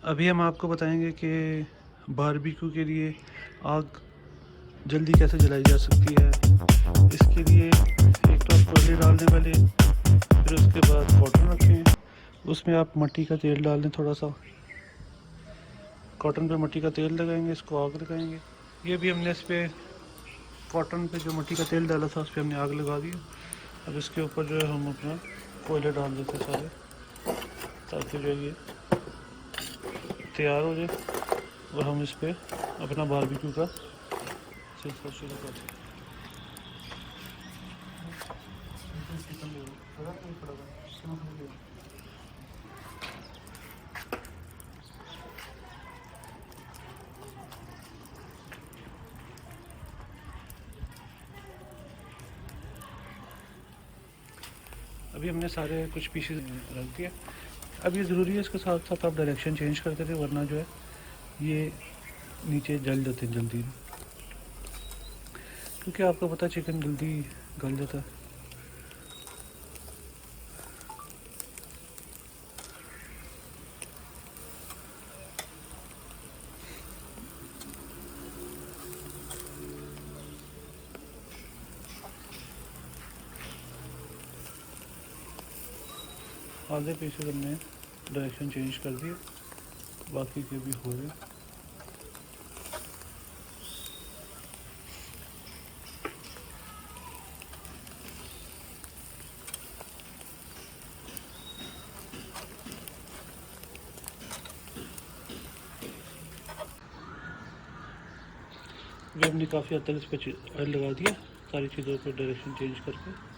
अभी हम आपको बताएंगे कि बारबेक्यू के लिए आग जल्दी कैसे जलाई जा सकती है। इसके लिए एक तो आप कोयले डाल दें पहले, फिर उसके बाद कॉटन रखें, उसमें आप मट्टी का तेल डाल दें थोड़ा सा। कॉटन पे मट्टी का तेल लगाएंगे, इसको आग लगाएंगे। ये भी हमने इस पर कॉटन पे जो मट्टी का तेल डाला था उस पर हमने आग लगा दी। अब इसके ऊपर जो है हम अपना कोयले डाल देते सारे, ताकि जो ये तैयार हो जाए और हम इस पर अपना बारबेक्यू का सिलसिला शुरू कर दें। अभी हमने सारे कुछ पीसेस रख दिया। अब ये ज़रूरी है इसके साथ साथ आप डायरेक्शन चेंज करते थे, वरना जो है ये नीचे जल जाते हैं जल्दी, क्योंकि आपको पता है चिकन जल्दी गल जाता है। आधे पीसेस हमने डायरेक्शन चेंज कर दिए, बाकी के भी हो गए। भी हमने काफ़ी हद तक इस पर ऑयल लगा दिया, सारी चीज़ों पर डायरेक्शन चेंज करके।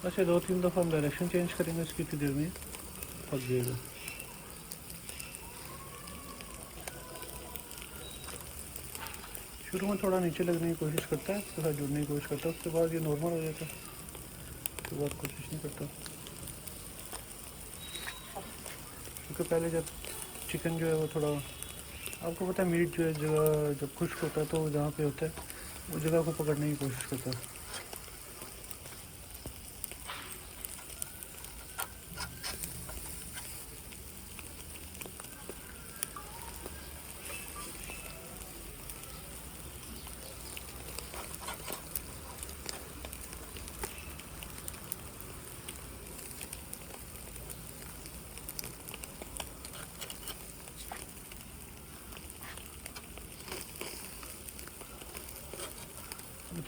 वैसे 2-3 दफ़ा हम डायरेक्शन चेंज करेंगे, इसकी इतनी देर में पक जाएगा। शुरू में थोड़ा नीचे लगने की कोशिश करता है, उसके साथ जुड़ने की कोशिश करता है, उसके बाद ये नॉर्मल हो जाता है, उसके बाद कोशिश नहीं करता। क्योंकि पहले जब चिकन जो है वो थोड़ा, आपको पता है मीट जो है जगह जब खुश्क होता है तो जहाँ पे होता है वो जगह को पकड़ने की कोशिश करता है।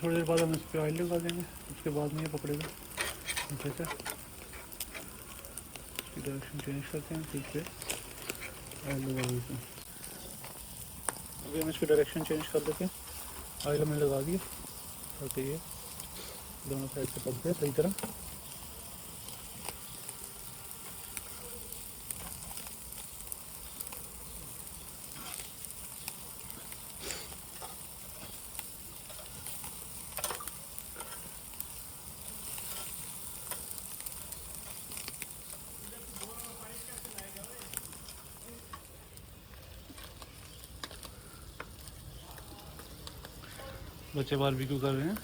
थोड़ी देर बाद हम इस पर ऑयल लगा देंगे, उसके बाद में ये पकड़ेगा अच्छे से। इसकी डायरेक्शन चेंज करते हैं, फिर इस पर ऑयल लगा देते हैं। अभी हम इसकी डायरेक्शन चेंज कर देते हैं, ऑयल हमने लगा दिया ताकि ये दोनों साइड से पक जाए सही तरह। बच्चे बारबेक्यू कर रहे हैं।